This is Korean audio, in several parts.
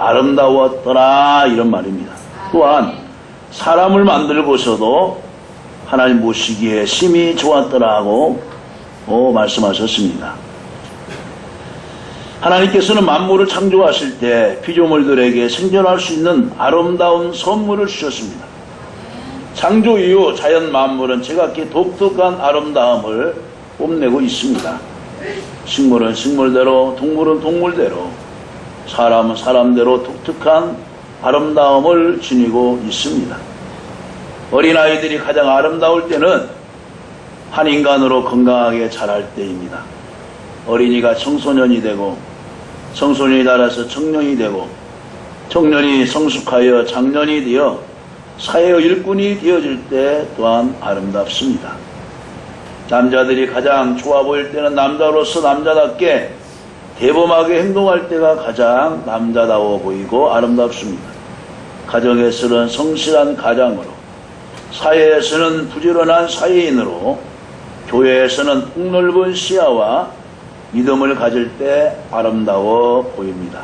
아름다웠더라 이런 말입니다. 또한 사람을 만들고서도 하나님 보시기에 심히 좋았더라고 말씀하셨습니다. 하나님께서는 만물을 창조하실 때 피조물들에게 생존할 수 있는 아름다운 선물을 주셨습니다. 창조 이후 자연 만물은 제각기 독특한 아름다움을 뽐내고 있습니다. 식물은 식물대로, 동물은 동물대로, 사람은 사람대로 독특한 아름다움을 지니고 있습니다. 어린아이들이 가장 아름다울 때는 한 인간으로 건강하게 자랄 때입니다. 어린이가 청소년이 되고 청소년이 자라서 청년이 되고 청년이 성숙하여 장년이 되어 사회의 일꾼이 되어질 때 또한 아름답습니다. 남자들이 가장 좋아 보일 때는 남자로서 남자답게 대범하게 행동할 때가 가장 남자다워 보이고 아름답습니다. 가정에서는 성실한 가장으로, 사회에서는 부지런한 사회인으로, 교회에서는 폭넓은 시야와 믿음을 가질 때 아름다워 보입니다.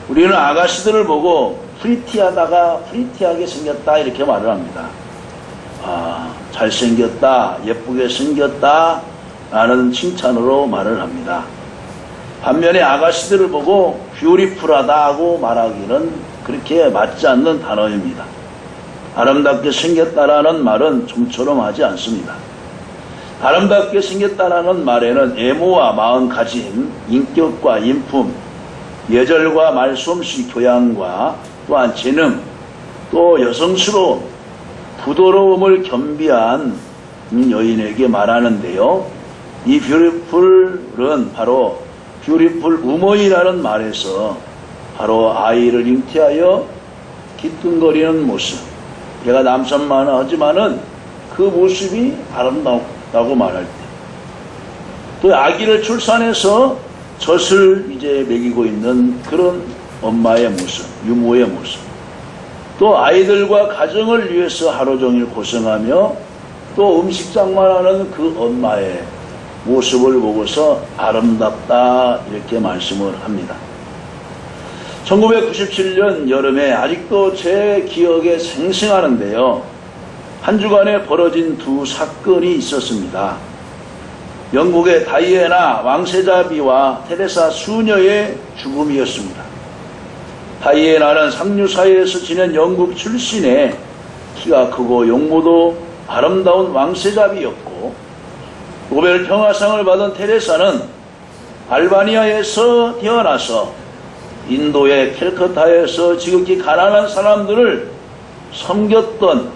우리는 아가씨들을 보고 프리티하게 생겼다 이렇게 말을 합니다. 잘생겼다, 예쁘게 생겼다 라는 칭찬으로 말을 합니다. 반면에 아가씨들을 보고 뷰티풀하다고 말하기는 그렇게 맞지 않는 단어입니다. 아름답게 생겼다라는 말은 좀처럼 하지 않습니다. 아름답게 생겼다라는 말에는 외모와 마음가짐, 인격과 인품, 예절과 말솜씨, 교양과 또한 재능, 또 여성스러움, 부드러움을 겸비한 여인에게 말하는데요. 이 뷰티풀은 바로 뷰티풀 우먼이라는 말에서 바로 아이를 잉태하여 기뚱거리는 모습, 얘가 남산만 하지만은 그 모습이 아름답다고 말할 때, 또 아기를 출산해서 젖을 이제 먹이고 있는 그런 엄마의 모습, 유모의 모습, 또 아이들과 가정을 위해서 하루 종일 고생하며 또 음식장만 하는 그 엄마의 모습을 보고서 아름답다 이렇게 말씀을 합니다. 1997년 여름에 아직도 제 기억에 생생하는데요. 한 주간에 벌어진 두 사건이 있었습니다. 영국의 다이애나 왕세자비와 테레사 수녀의 죽음이었습니다. 다이애나는 상류사회에서 지낸 영국 출신의 키가 크고 용모도 아름다운 왕세자비였고, 노벨 평화상을 받은 테레사는 알바니아에서 태어나서 인도의 캘커타에서 지극히 가난한 사람들을 섬겼던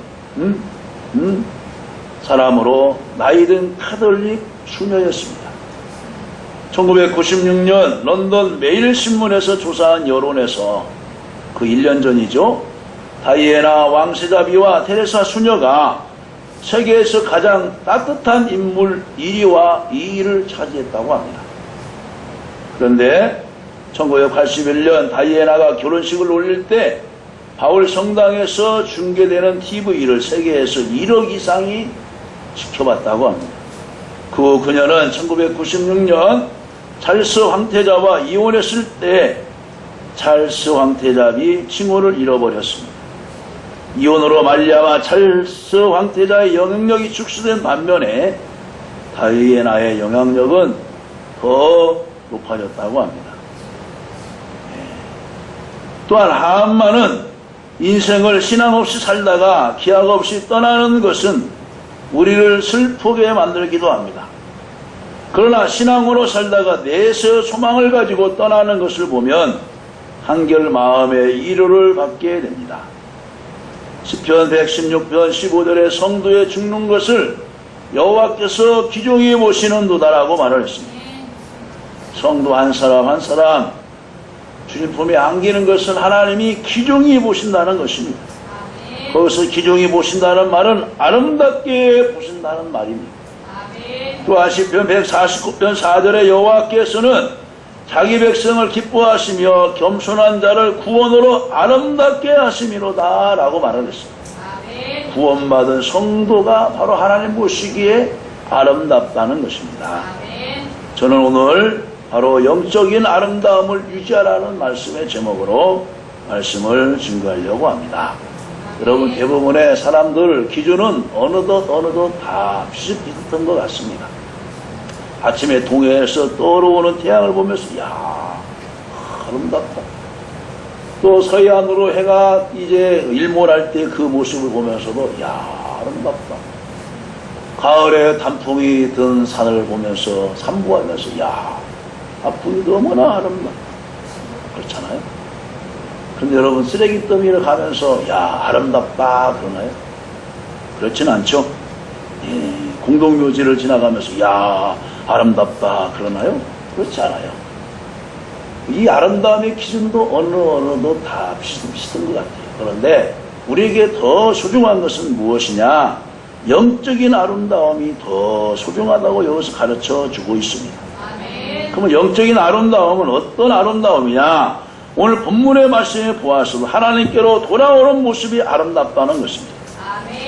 사람으로 나이든 카톨릭 수녀였습니다. 1996년 런던 매일신문에서 조사한 여론에서 그 1년 전이죠. 다이애나 왕세자비와 테레사 수녀가 세계에서 가장 따뜻한 인물 1위와 2위를 차지했다고 합니다. 그런데 1981년 다이애나가 결혼식을 올릴 때 바울 성당에서 중계되는 TV를 세계에서 1억 이상이 지켜봤다고 합니다. 그 후 그녀는 1996년 찰스 황태자와 이혼했을 때 찰스 황태자비 칭호를 잃어버렸습니다. 이혼으로 말미암아 찰스 황태자의 영향력이 축소된 반면에 다이애나의 영향력은 더 높아졌다고 합니다. 또한 하암만은 인생을 신앙 없이 살다가 기약 없이 떠나는 것은 우리를 슬프게 만들기도 합니다. 그러나 신앙으로 살다가 내세의 소망을 가지고 떠나는 것을 보면 한결 마음의 위로를 받게 됩니다. 시편 116편 15절에 성도의 죽는 것을 여호와께서 기종히 보시는도다라고 말을 했습니다. 성도 한 사람 한 사람 주님 품에 안기는 것은 하나님이 기종히 보신다는 것입니다. 거기서 기종히 보신다는 말은 아름답게 보신다는 말입니다. 또한 시편 149편 4절에 여호와께서는 자기 백성을 기뻐하시며 겸손한 자를 구원으로 아름답게 하심이로다 라고 말을 했습니다. 구원받은 성도가 바로 하나님 보시기에 아름답다는 것입니다. 저는 오늘 바로 영적인 아름다움을 유지하라는 말씀의 제목으로 말씀을 증거하려고 합니다. 여러분, 대부분의 사람들 기준은 어느덧 다 비슷비슷한 것 같습니다. 아침에 동해에서 떠오르는 태양을 보면서 야, 아름답다. 또 서해안으로 해가 이제 일몰할 때 그 모습을 보면서도 야, 아름답다. 가을에 단풍이 든 산을 보면서 산부하면서 야, 앞분이 너무나 아름답다. 그렇잖아요. 근데 여러분, 쓰레기 더미를 가면서 야, 아름답다 그러나요? 그렇진 않죠. 공동묘지를 지나가면서 야, 아름답다 그러나요? 그렇지 않아요. 이 아름다움의 기준도 어느도 다 비슷한 것 같아요. 그런데 우리에게 더 소중한 것은 무엇이냐? 영적인 아름다움이 더 소중하다고 여기서 가르쳐 주고 있습니다. 그러면 영적인 아름다움은 어떤 아름다움이냐? 오늘 본문의 말씀에 보아서도 하나님께로 돌아오는 모습이 아름답다는 것입니다.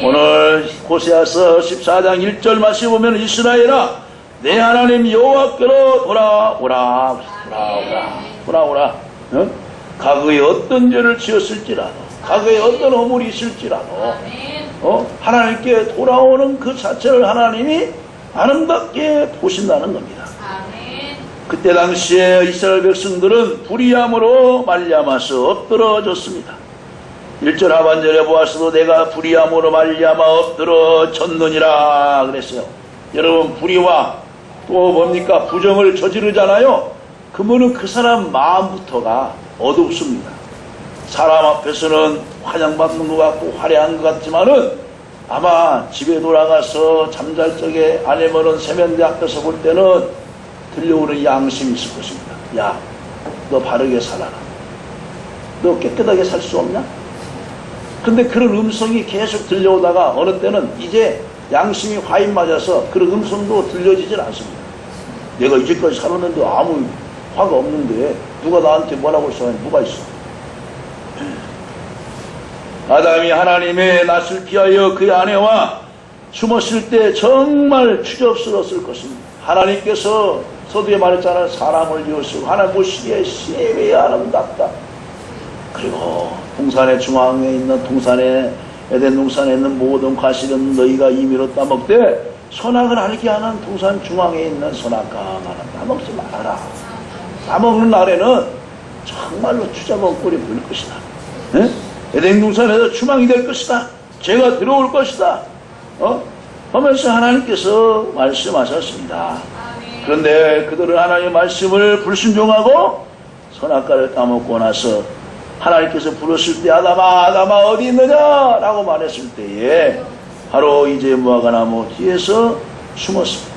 오늘 호세아서 14장 1절 말씀 보면 이스라엘아, 내 하나님 여호와께로 돌아오라. 어? 과거에 어떤 죄를 지었을지라도, 과거에 어떤 허물이 있을지라도 하나님께 돌아오는 그 자체를 하나님이 아름답게 보신다는 겁니다. 그때 당시에 이스라엘 백성들은 불의함으로 말미암아서 엎드러졌습니다. 1절 하반절에 보았어도 내가 불의함으로 말미암아 엎드러졌느니라 그랬어요. 여러분, 불의와 또 뭡니까? 부정을 저지르잖아요. 그러면 그 사람 마음부터가 어둡습니다. 사람 앞에서는 환영받는 것 같고 화려한 것 같지만은 아마 집에 돌아가서 잠잘 적에 아니면은 세면대 앞에서 볼 때는 들려오는 양심이 있을 것입니다. 야, 너 바르게 살아라. 너 깨끗하게 살 수 없냐? 근데 그런 음성이 계속 들려오다가 어느 때는 이제 양심이 화인 맞아서 그런 음성도 들려지질 않습니다. 내가 이제까지 살았는데 아무 화가 없는데 누가 나한테 뭐라고 했어? 누가 있어? 아담이 하나님의 낯을 피하여 그의 아내와 숨었을 때 정말 추접스러웠을 것입니다. 하나님께서 서두에 말했잖아요. 사람을 지었으고 하나님 보시기에 심히 아름답다. 그리고 동산의 중앙에 있는 에덴 동산에 있는 모든 과실은 너희가 임의로 따먹되 선악을 알게 하는 동산 중앙에 있는 선악과 악은 따먹지 말아라. 따먹는 날에는 정말로 추잡한 꼴이 보일 것이다. 네? 에덴 동산에서 추망이 될 것이다. 죄가 들어올 것이다. 하면서 하나님께서 말씀하셨습니다. 그런데 그들은 하나님의 말씀을 불순종하고 선악과를 따먹고 나서 하나님께서 부르실 때 아담아 어디 있느냐 라고 말했을 때에 바로 이제 무화과나무 뒤에서 숨었습니다.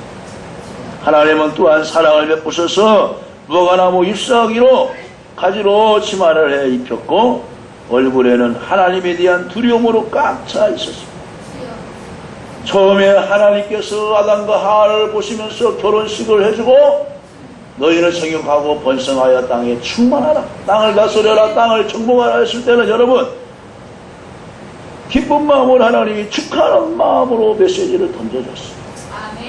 하나님은 또한 사랑을 베푸셔서 무화과나무 잎사귀로 가지로 치마를 해 입혔고 얼굴에는 하나님에 대한 두려움으로 꽉 차 있었습니다. 처음에 하나님께서 아담과 하와를 보시면서 결혼식을 해주고 너희는 생육하고 번성하여 땅에 충만하라, 땅을 다스려라, 땅을 정복하라 했을 때는 여러분 기쁜 마음으로 하나님이 축하하는 마음으로 메시지를 던져줬어요.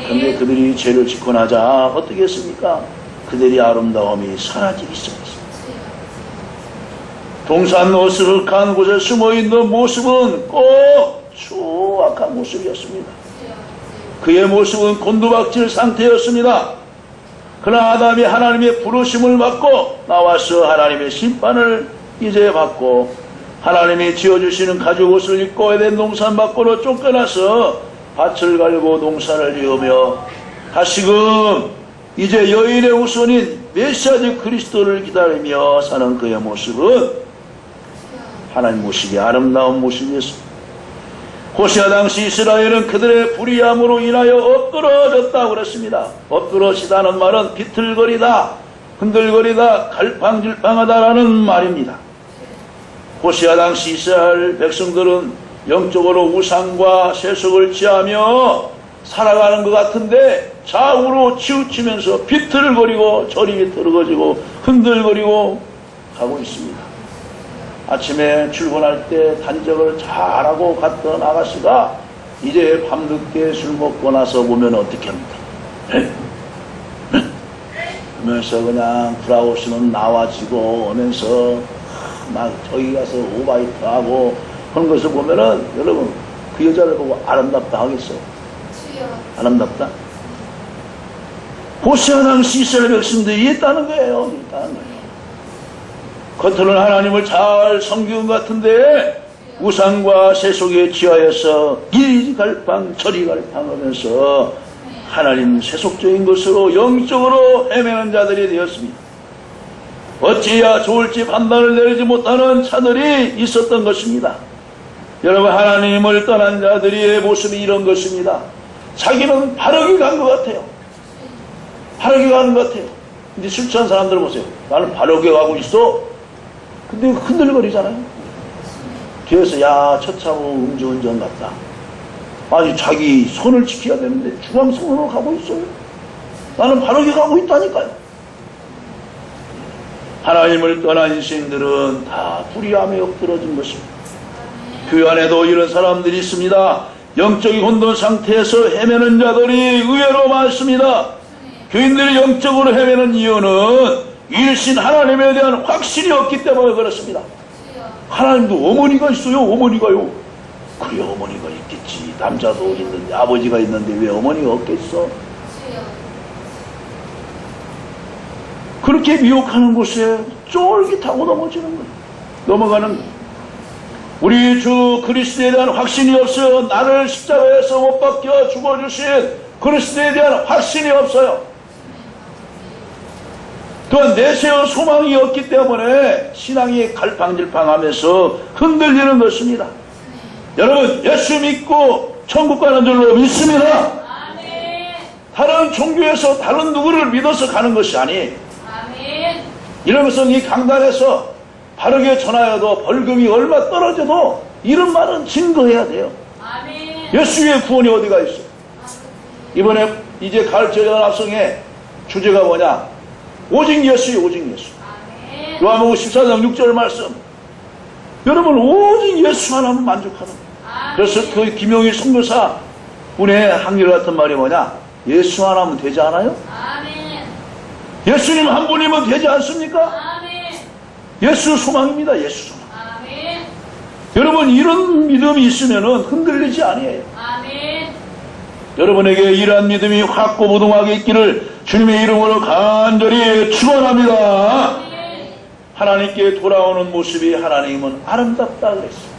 그런데 그들이 죄를 짓고 나자 어떻게 했습니까? 그들이 아름다움이 사라지기 시작했습니다. 동산 어스룩한 곳에 숨어있는 모습은 꼭 추악한 모습이었습니다. 그의 모습은 곤두박질 상태였습니다. 그러나 아담이 하나님의 부르심을 받고 나와서 하나님의 심판을 이제 받고 하나님이 지어주시는 가죽 옷을 입고 에덴 동산 밖으로 쫓겨나서 밭을 갈고 농사를 지으며 다시금 이제 여인의 후손인 메시아적 그리스도를 기다리며 사는 그의 모습은 하나님 모습이 아름다운 모습이었습니다. 호시아 당시 이스라엘은 그들의 불의함으로 인하여 엎드러졌다고 그랬습니다. 엎드러지다는 말은 비틀거리다, 흔들거리다, 갈팡질팡하다라는 말입니다. 호시아 당시 이스라엘 백성들은 영적으로 우상과 세속을 취하며 살아가는 것 같은데 좌우로 치우치면서 비틀거리고 저리 비틀어지고 흔들거리고 가고 있습니다. 아침에 출근할 때 단적을 잘하고 갔던 아가씨가 이제 밤늦게 술 먹고 나서 보면 어떻게 합니까? 오면서 그냥 브라우스는 나와지고 오면서 막 저기 가서 오바이트 하고 그런 것을 보면은 여러분 그 여자를 보고 아름답다 하겠어요? 아름답다? 호세아 당시 이스라엘 백성들이 있다는 거예요. 있다는 거예요. 겉으로는 하나님을 잘 섬기는 것 같은데 우상과 세속에 취하여서 이리 갈팡 저리 갈팡 하면서 하나님 세속적인 것으로 영적으로 헤매는 자들이 되었습니다. 어찌해야 좋을지 판단을 내리지 못하는 자들이 있었던 것입니다. 여러분, 하나님을 떠난 자들의 모습이 이런 것입니다. 자기는 바르게 간 것 같아요. 바르게 가는 것 같아요. 근데 술 취한 사람들 보세요. 나는 바르게 가고 있어. 근데 흔들거리잖아요. 뒤에서 야 처참하고 음주운전 같다. 아니 자기 손을 지켜야 되는데 중앙선으로 가고 있어요. 나는 바르게 가고 있다니까요. 하나님을 떠난 인생들은 다 불의함에 엎드러진 것입니다. 교회 안에도 이런 사람들이 있습니다. 영적인 혼돈 상태에서 헤매는 자들이 의외로 많습니다. 교인들이 영적으로 헤매는 이유는 일신 하나님에 대한 확신이 없기 때문에 그렇습니다. 하나님도 어머니가 있어요. 어머니가요. 그래 어머니가 있겠지. 남자도 있는데 아버지가 있는데 왜 어머니가 없겠어? 그렇게 미혹하는 곳에 쫄깃하고 넘어지는 거예요. 넘어가는 거예요. 우리 주 그리스도에 대한 확신이 없어요. 나를 십자가에서 못 박혀 죽어주신 그리스도에 대한 확신이 없어요. 또한 내세의 소망이 없기 때문에 신앙이 갈팡질팡하면서 흔들리는 것입니다. 여러분, 예수 믿고 천국 가는 줄로 믿습니다. 다른 종교에서 다른 누구를 믿어서 가는 것이 아니에요. 이러면서 이 강단에서 바르게 전하여도 벌금이 얼마 떨어져도 이런 말은 증거해야 돼요. 예수의 구원이 어디가 있어요? 이번에 이제 가르쳐야 합성의 주제가 뭐냐? 오직 예수요, 오직 예수. 요한복음 14장 6절 말씀. 여러분, 오직 예수 하나면 만족하는 거예요. 그래서 그 김용일 선교사 분의 한결같은 말이 뭐냐? 예수 하나면 되지 않아요? 예수님 한 분이면 되지 않습니까? 예수 소망입니다. 예수 소망. 여러분, 이런 믿음이 있으면 흔들리지 아니에요. 여러분에게 이러한 믿음이 확고부동하게 있기를 주님의 이름으로 간절히 축원합니다. 하나님께 돌아오는 모습이 하나님은 아름답다 그랬어요.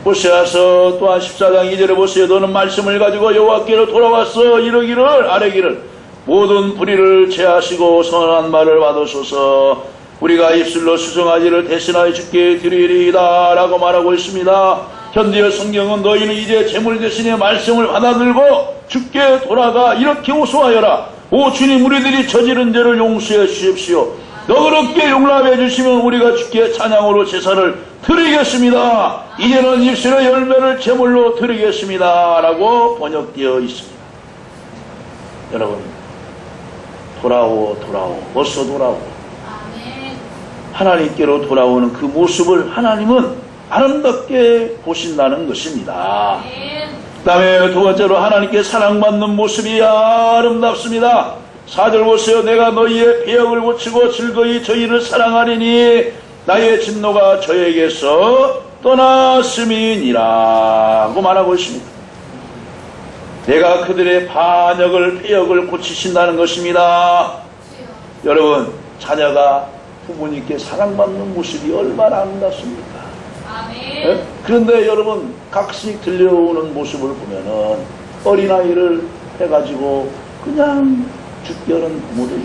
호세아서 또한 14장 2절에 보세요. 너는 말씀을 가지고 여호와께로 돌아와서 이러기를 아뢰기를 모든 불의를 제하시고 선한 말을 받으소서. 우리가 입술로 수송아지를 대신하여 주께 드리리이다 라고 말하고 있습니다. 현대의 성경은 너희는 이제 재물 대신에 말씀을 받아들고 주께 돌아가 이렇게 호소하여라. 오 주님, 우리들이 저지른 죄를 용서해 주십시오. 너그럽게 용납해 주시면 우리가 주께 찬양으로 제사를 드리겠습니다. 이제는 입술의 열매를 제물로 드리겠습니다 라고 번역되어 있습니다. 여러분, 돌아오 어서 돌아오. 하나님께로 돌아오는 그 모습을 하나님은 아름답게 보신다는 것입니다. 그 다음에 두 번째로 하나님께 사랑받는 모습이 아름답습니다. 4절 보세요. 내가 너희의 배역을 고치고 즐거이 저희를 사랑하리니 나의 진노가 저에게서 떠났음이니라고 말하고 있습니다. 내가 그들의 반역을 배역을 고치신다는 것입니다. 여러분, 자녀가 부모님께 사랑받는 모습이 얼마나 아름답습니까? 네? 그런데 여러분, 가끔씩 들려오는 모습을 보면은 어린아이를 해가지고 그냥 죽게하는 부모들이,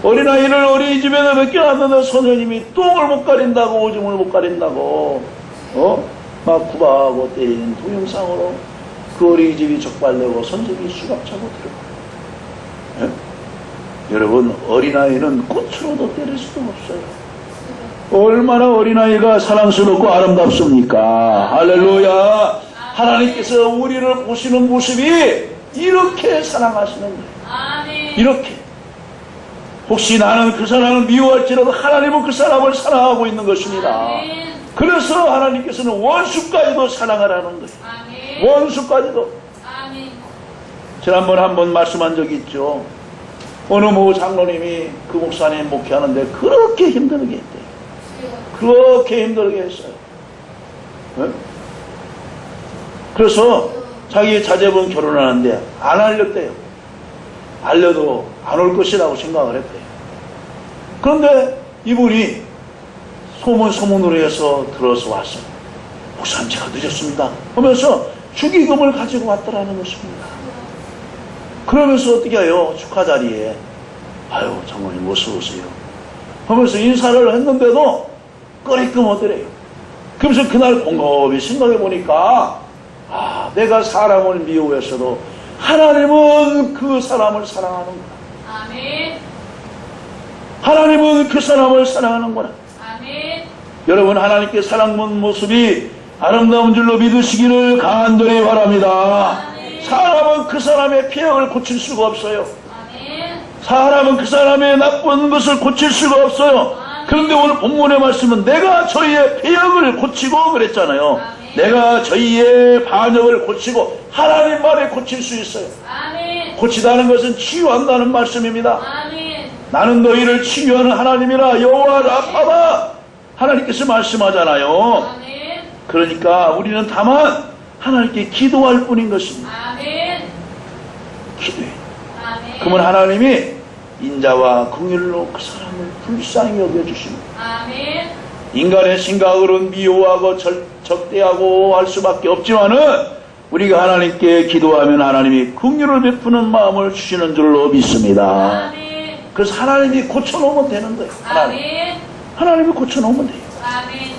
어린아이를 어린이집에서 맡겨놨는데 선생님이 똥을 못 가린다고 오줌을 못 가린다고 막 구박하고 때리는 동영상으로 그 어린이집이 적발되고 선생님이 수갑차고 들어가요. 네? 여러분, 어린아이는 꽃으로도 때릴 수도 없어요. 얼마나 어린아이가 사랑스럽고 아름답습니까? 할렐루야. 하나님께서 우리를 보시는 모습이 이렇게 사랑하시는 거예요. 이렇게. 혹시 나는 그 사람을 미워할지라도 하나님은 그 사람을 사랑하고 있는 것입니다. 그래서 하나님께서는 원수까지도 사랑하라는 거예요. 원수까지도. 지난번에 한번 말씀한 적이 있죠. 어느 모 장로님이 그 목사님 목회하는데 그렇게 힘들게 했대요. 그렇게 힘들게 했어요. 네? 그래서 자기 자제분 결혼하는데 안 알렸대요. 알려도 안 올 것이라고 생각을 했대요. 그런데 이분이 소문으로 해서 들어서 왔어요. 목사님 제가 늦었습니다 하면서 축의금을 가지고 왔더라는 것입니다. 그러면서 어떻게 해요? 축하 자리에 아유 장로님 어서 오세요 하면서 인사를 했는데도 꺼리끔 하더래요. 그러면서 그날 곰곰이 생각해 보니까 아 내가 사람을 미워했어도 하나님은 그 사람을 사랑하는구나. 아멘. 하나님은 그 사람을 사랑하는구나. 아멘. 여러분 하나님께 사랑하는 모습이 아름다운 줄로 믿으시기를 간절히 바랍니다. 아멘. 사람은 그 사람의 피해를 고칠 수가 없어요. 아멘. 사람은 그 사람의 나쁜 것을 고칠 수가 없어요. 그런데 오늘 본문의 말씀은 내가 저희의 폐역을 고치고 그랬잖아요. 내가 저희의 반역을 고치고 하나님 말에 고칠 수 있어요. 아멘. 고치다는 것은 치유한다는 말씀입니다. 아멘. 나는 너희를 치유하는 하나님이라 여호와 라파다 하나님께서 말씀하잖아요. 아멘. 그러니까 우리는 다만 하나님께 기도할 뿐인 것입니다. 아멘. 기도해. 아멘. 그러면 하나님이 인자와 긍휼로 그 사람을 불쌍히 여겨주십니다. 아멘. 인간의 생각으로는 미워하고 적대하고 할 수밖에 없지만은 우리가 하나님께 기도하면 하나님이 긍휼을 베푸는 마음을 주시는 줄로 믿습니다. 아멘. 그래서 하나님이 고쳐놓으면 되는 거예요. 아멘. 하나님이 고쳐놓으면 돼요. 아멘.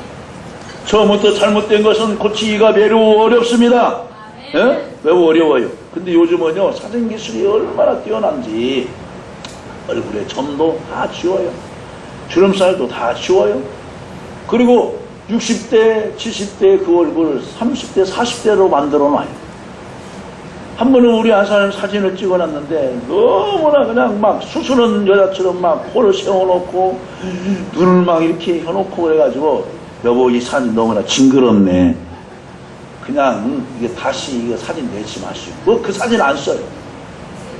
처음부터 잘못된 것은 고치기가 매우 어렵습니다. 예? 매우 어려워요. 근데 요즘은요 사진 기술이 얼마나 뛰어난지 얼굴에 점도 다 지워요. 주름살도 다 지워요. 그리고 60대, 70대 그 얼굴을 30대, 40대로 만들어 놔요. 한 번은 우리 한 사람 사진을 찍어놨는데 너무나 그냥 막 수술한 여자처럼 막 코를 세워놓고 눈을 막 이렇게 해놓고 그래가지고 여보 이 사진 너무나 징그럽네. 그냥 이게 다시 이거 사진 내지 마시고 뭐 그 사진 안 써요.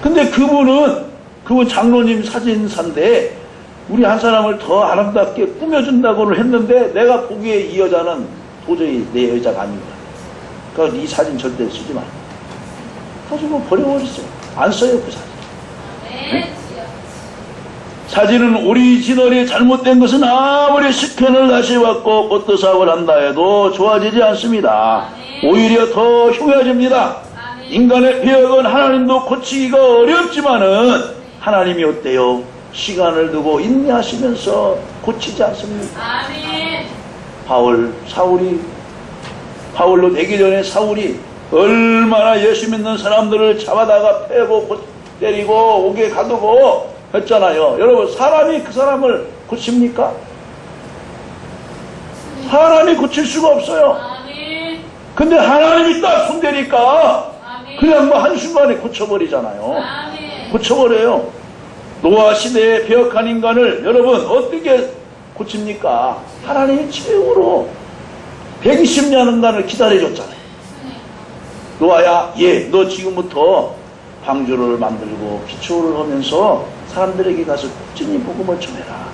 근데 그분 장로님 사진사인데 우리 한 사람을 더 아름답게 꾸며준다고는 했는데 내가 보기에 이 여자는 도저히 내 여자가 아닙니다. 그러니까 이 사진 절대 쓰지 마. 가지고 버려버렸어요. 안 써요 그 사진. 아멘. 사진은 오리지널이 잘못된 것은 아무리 스캔을 다시 받고 포토샵을 한다 해도 좋아지지 않습니다. 오히려 더 흉해집니다. 인간의 폐역은 하나님도 고치기가 어렵지만은 하나님이 어때요? 시간을 두고 인내하시면서 고치지 않습니까? 아멘. 바울로 되기 전에 사울이 얼마나 예수 믿는 사람들을 잡아다가 패고 때리고 옥에 가두고 했잖아요. 여러분 사람이 그 사람을 고칩니까? 사람이 고칠 수가 없어요. 아멘. 근데 하나님이 딱 손대니까 아멘. 그냥 뭐 한순간에 고쳐버리잖아요. 아멘. 고쳐버려요. 노아 시대에 배역한 인간을 여러분 어떻게 고칩니까? 하나님이 최후로 120년간을 기다려줬잖아요. 노아야, 너 지금부터 방주를 만들고 기초를 하면서 사람들에게 가서 꾸준히 복음을 전해라.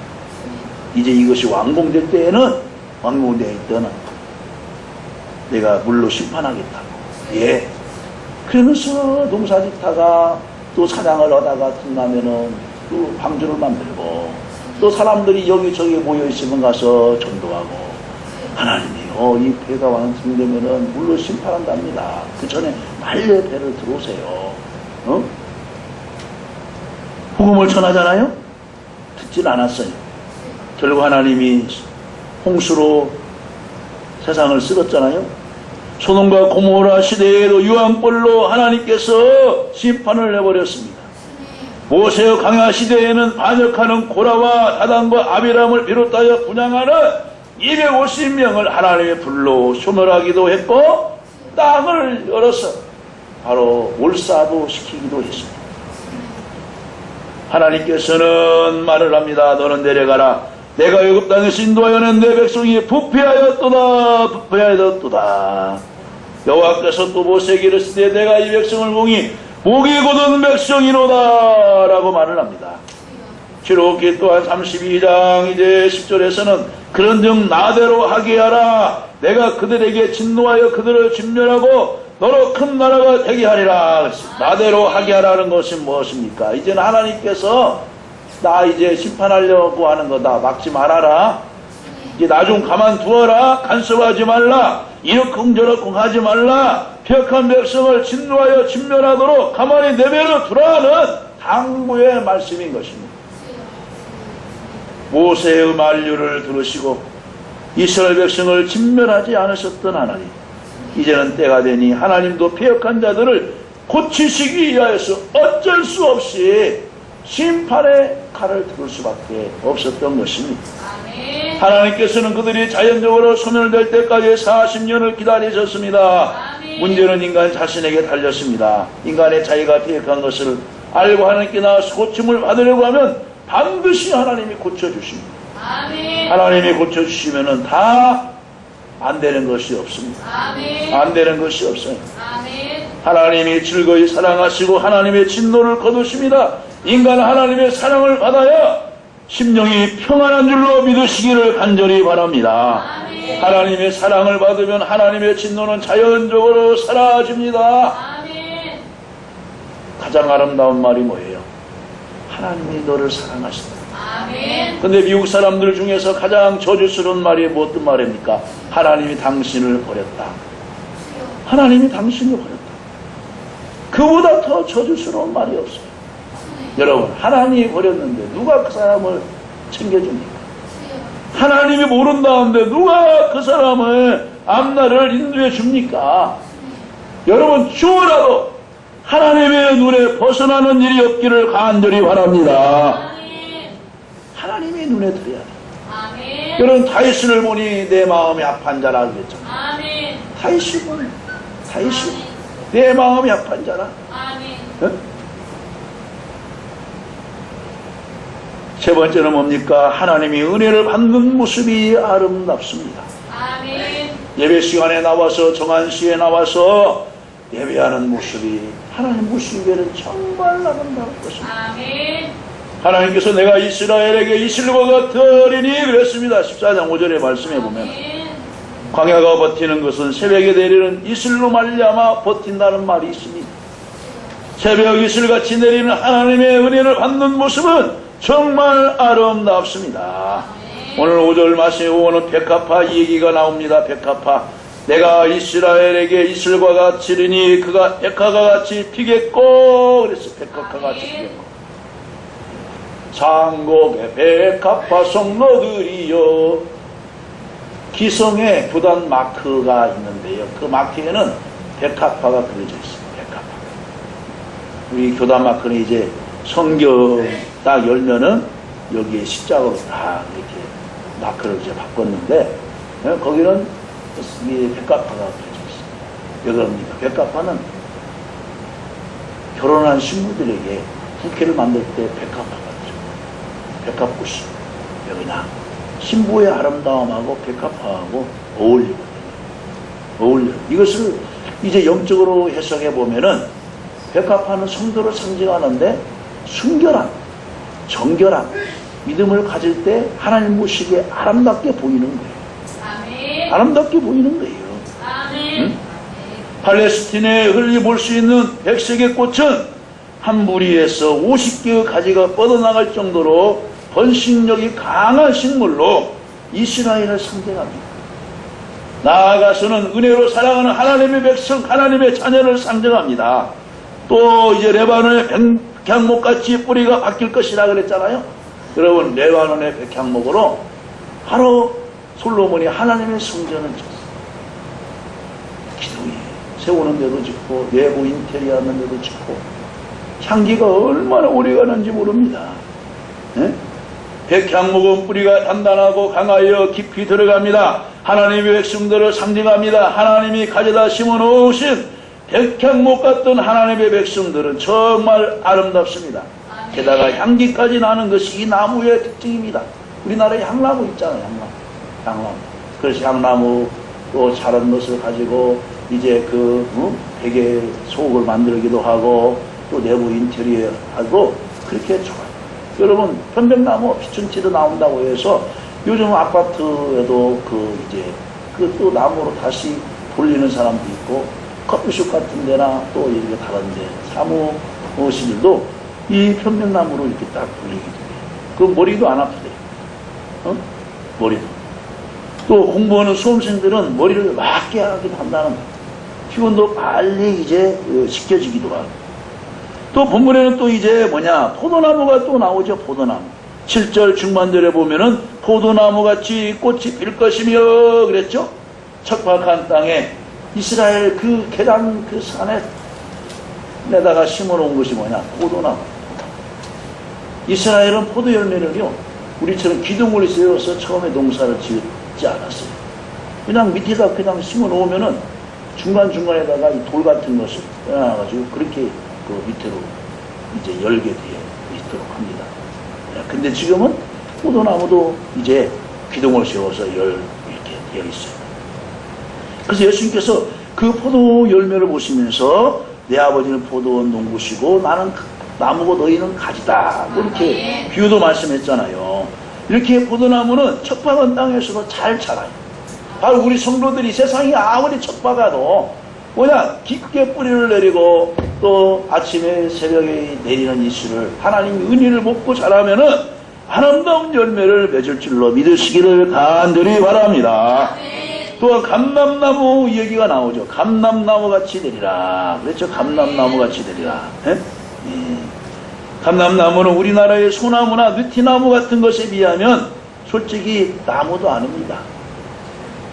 이제 이것이 완공될 때에는 내가 물로 심판하겠다고. 그러면서 농사짓다가 또 사냥을 하다가 끝나면은 또 방주를 만들고 또 사람들이 여기저기 모여있으면 가서 전도하고 하나님이 이 배가 완성되면은 물로 심판한답니다. 그 전에 빨리 배를 들어오세요. 복음을 전하잖아요? 듣질 않았어요. 결국 하나님이 홍수로 세상을 쓸었잖아요. 소돔과 고모라 시대에도 유황불로 하나님께서 심판을 내버렸습니다. 모세의 강야 시대에는 반역하는 고라와 다단과 아비람을 비롯하여 분양하는 250명을 하나님의 불로 소멸하기도 했고 땅을 열어서 바로 몰사도 시키기도 했습니다. 하나님께서는 말을 합니다. 너는 내려가라. 내가 애굽 땅에서 인도하여낸 내 백성이 부패하였도다. 여호와께서 또 모세에게 이르시되 내가 이 백성을 공히 복이 곧은 백성이로다 라고 말을 합니다. 기록기 또한 32장 이제 10절에서는 그런즉 나대로 하게 하라. 내가 그들에게 진노하여 그들을 진멸하고 너로 큰 나라가 되게 하리라. 나대로 하게 하라는 것이 무엇입니까? 이제는 하나님께서 나 이제 심판하려고 하는 거다. 막지 말아라. 이제 나 좀 가만두어라. 간섭하지 말라. 이렇쿵 저렇쿵 하지 말라. 폐역한 백성을 진노하여 진멸하도록 가만히 내버려 두라는 당부의 말씀인 것입니다. 모세의 만류를 들으시고 이스라엘 백성을 진멸하지 않으셨던 하나님, 이제는 때가 되니 하나님도 폐역한 자들을 고치시기 위하여서 어쩔 수 없이 심판의 칼을 들을 수밖에 없었던 것입니다. 아멘. 하나님께서는 그들이 자연적으로 소멸될 때까지 40년을 기다리셨습니다. 아멘. 문제는 인간 자신에게 달렸습니다. 인간의 자기가 폐역한 것을 알고 하나님께 나와서 고침을 받으려고 하면 반드시 하나님이 고쳐주십니다. 아멘. 하나님이 고쳐주시면은 다 안 되는 것이 없습니다. 아멘. 안 되는 것이 없어요. 아멘. 하나님이 즐거이 사랑하시고 하나님의 진노를 거두십니다. 인간은 하나님의 사랑을 받아야 심령이 평안한 줄로 믿으시기를 간절히 바랍니다. 아멘. 하나님의 사랑을 받으면 하나님의 진노는 자연적으로 사라집니다. 아멘. 가장 아름다운 말이 뭐예요? 하나님이 너를 사랑하신다. 아멘. 근데 미국 사람들 중에서 가장 저주스러운 말이 어떤 말입니까? 하나님이 당신을 버렸다. 하나님이 당신을 버렸다. 그보다 더 저주스러운 말이 없어요. 여러분, 하나님이 버렸는데 누가 그 사람을 챙겨줍니까? 하나님이 모른다는데 누가 그 사람을 앞날을 인도해 줍니까? 여러분, 죽어라도 하나님의 눈에 벗어나는 일이 없기를 간절히 바랍니다. 아멘. 하나님의 눈에 들어야 돼. 아멘. 여러분, 다윗을 보니 내 마음이 아픈 자라 그랬잖아요. 아멘. 다윗이 내 마음이 아픈 자라. 아멘. 어? 세 번째는 뭡니까? 하나님이 은혜를 받는 모습이 아름답습니다. 아멘. 예배 시간에 나와서 정한 시에 나와서 예배하는 모습이 하나님 보시기에는 정말 아름다운 것입니다. 아멘. 하나님께서 내가 이스라엘에게 이슬과 같으리니 그랬습니다. 14장 5절에 말씀해 보면 아멘. 광야가 버티는 것은 새벽에 내리는 이슬로 말미암아 버틴다는 말이 있습니다. 새벽 이슬같이 내리는 하나님의 은혜를 받는 모습은 정말 아름답습니다. 오늘 5절 말씀에 보면 백합화 이 얘기가 나옵니다. 백합화. 내가 이스라엘에게 이슬과 같이리니 그가 백합과 같이 피겠고 그랬어. 백합과 같이 피겠고. 상곡의 백합화 성로들이여. 기성에 교단 마크가 있는데요. 그 마크에는 백합화가 그려져 있습니다. 백합화. 우리 교단 마크는 이제 성경 딱 열면은 여기에 십자가로 다 이렇게 마크를 이제 바꿨는데 거기는 이 백합화가 그려져 있습니다. 왜 그럽니까? 백합화는 결혼한 신부들에게 부케를 만들 때 백합화가 들어요. 백합꽃이 여기나 신부의 아름다움하고 백합화하고 어울리거든요. 어울려요. 이것을 이제 영적으로 해석해 보면은 백합화는 성도를 상징하는데 순결한, 정결한 믿음을 가질 때 하나님 보시기에 아름답게 보이는 거예요. 아멘. 아름답게 보이는 거예요. 아멘. 응? 팔레스틴에 흘리 볼 수 있는 백색의 꽃은 한 무리에서 50개의 가지가 뻗어나갈 정도로 번식력이 강한 식물로 이스라엘을 상징합니다. 나아가서는 은혜로 사랑하는 하나님의 백성, 하나님의 자녀를 상징합니다. 또 이제 레바논의 백향목같이 뿌리가 바뀔 것이라 그랬잖아요. 여러분, 레바논의 백향목으로 바로 솔로몬이 하나님의 성전을 쳤어요. 기둥에 세우는 데도 짓고 내부 인테리어 하는 데도 짓고 향기가 얼마나 오래 가는지 모릅니다. 네? 백향목은 뿌리가 단단하고 강하여 깊이 들어갑니다. 하나님의 백성들을 상징합니다. 하나님이 가져다 심어놓으신 백향목 같던 하나님의 백성들은 정말 아름답습니다. 게다가 향기까지 나는 것이 이 나무의 특징입니다. 우리나라에 향나무 있잖아요. 향나무. 그래서 향나무 또 자란 것을 가지고 이제 베개 속을 만들기도 하고 또 내부 인테리어하고 그렇게 좋아요. 여러분 편백나무 피춘치도 나온다고 해서 요즘 아파트에도 그 또 나무로 다시 돌리는 사람도 있고 커피숍 같은 데나 또 이렇게 다른 데 사무실들도 이 편백나무로 이렇게 딱 돌리게 돼요. 그 머리도 안 아프대요. 머리도. 또 공부하는 수험생들은 머리를 맑게 하기도 한다는 거예요. 피곤도 빨리 이제 씻겨지기도 하고. 또 본문에는 또 이제 포도나무가 또 나오죠. 포도나무. 7절 중반절에 보면은 포도나무같이 꽃이 필 것이며 그랬죠. 척박한 땅에 이스라엘 그 계단 그 산에 내다가 심어놓은 것이 포도나무. 이스라엘은 포도 열매를요 우리처럼 기둥을 세워서 처음에 농사를 짓지 않았어요. 그냥 밑에다 그냥 심어놓으면은 중간중간에다가 이 돌 같은 것을 빼놔가지고 그렇게 그 밑으로 이제 열게 되어 있도록 합니다. 근데 지금은 포도나무도 이제 기둥을 세워서 이렇게 되어 있어요. 그래서 예수님께서 그 포도 열매를 보시면서 내 아버지는 포도원 농부시고 나는 나무고 너희는 가지다. 이렇게 비유도 말씀했잖아요. 이렇게 포도나무는 척박한 땅에서도 잘 자라요. 바로 우리 성도들이 세상이 아무리 척박아도 깊게 뿌리를 내리고 또 아침에 새벽에 내리는 이슬을 하나님의 은혜를 먹고 자라면은 아름다운 열매를 맺을 줄로 믿으시기를 간절히 바랍니다. 또한 감람나무 얘기가 나오죠. 감람나무 같이 되리라. 그랬죠. 감람나무 같이 되리라. 감람나무는 우리나라의 소나무나 느티나무 같은 것에 비하면 솔직히 나무도 아닙니다.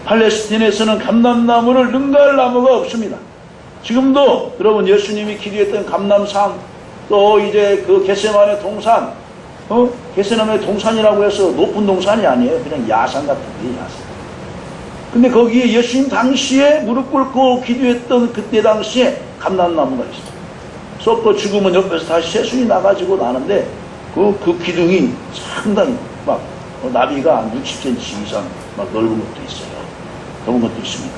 팔레스틴에서는 감람나무를 능가할 나무가 없습니다. 지금도 여러분 예수님이 기도했던 감람산 또 이제 그 겟세마네 동산 겟세마네 동산이라고 해서 높은 동산이 아니에요. 그냥 야산 같은 게 야산. 근데 거기에 예수님 당시에 무릎 꿇고 기도했던 그때 당시에 감람나무가 있어요. 썩고 죽으면 옆에서 다시 새순이 나가지고 나는데 그 기둥이 상당히 나비가 한 60cm 이상 넓은 것도 있어요. 그런 것도 있습니다.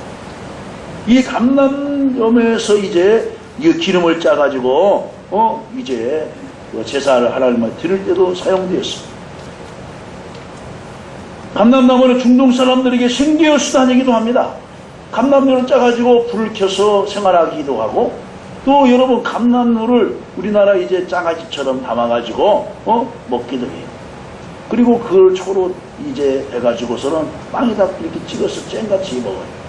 이 감람나무에서 이제 이 기름을 짜가지고 이제 제사를 하나님께 드릴 때도 사용되었습니다. 감람나무는 중동 사람들에게 생계의 수단이기도 합니다. 감람나무를 짜가지고 불을 켜서 생활하기도 하고 또 여러분 감람나무를 우리나라 이제 짜가지처럼 담아가지고 먹기도 해요. 그리고 그걸 초로 이제 해가지고서는 빵에다 이렇게 찍어서 잼같이 먹어요.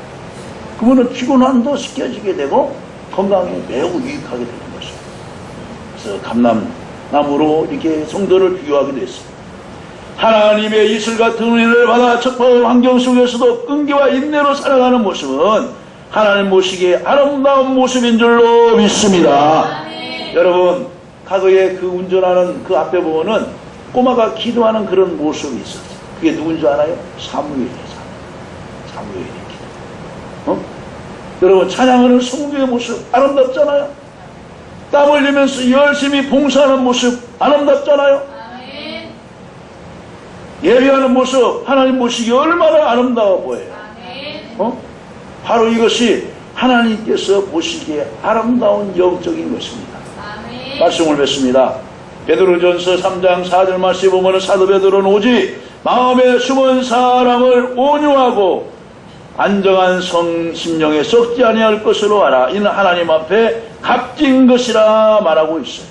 그러면 피곤함도 씻겨지게 되고 건강에 매우 유익하게 되는 것입니다. 그래서 감람나무로 이렇게 성도를 비유하기도 했습니다. 하나님의 이슬 같은 은혜를 받아 척박한 환경 속에서도 끈기와 인내로 살아가는 모습은 하나님 보시기에 아름다운 모습인 줄로 믿습니다. 여러분 과거에 그 운전하는 그 앞에 보면은 꼬마가 기도하는 그런 모습이 있었어요. 그게 누군 줄 알아요? 사무엘이에요. 사무엘의 기도. 여러분 찬양하는 성도의 모습 아름답잖아요. 땀 흘리면서 열심히 봉사하는 모습 아름답잖아요. 예배하는 모습 하나님 보시기에 얼마나 아름다워 보여요. 바로 이것이 하나님께서 보시기에 아름다운 영적인 것입니다. 말씀을 뵙습니다. 베드로전서 3장 4절 말씀에 보면 사도 베드로는 오직 마음에 숨은 사람을 온유하고 안정한 심령에 썩지 아니할 것으로 알아. 이는 하나님 앞에 값진 것이라 말하고 있어요.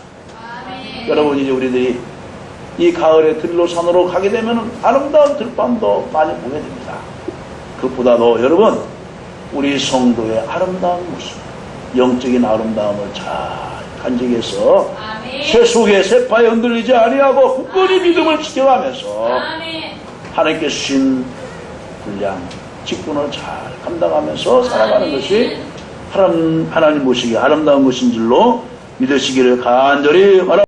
여러분 이제 우리들이 이 가을에 들로산으로 가게 되면 아름다운 들밤도 많이 보게 됩니다. 그것보다도 여러분 우리 성도의 아름다운 모습 영적인 아름다움을 잘 간직해서 새 속에 새파에 흔들리지 아니하고 굳건히 믿음을 지켜가면서 하나님께 주신 분량 직분을 잘 감당하면서 살아가는 것이 하나님 보시기에 아름다운 것인 줄로 믿으시기를 간절히 바랍니다.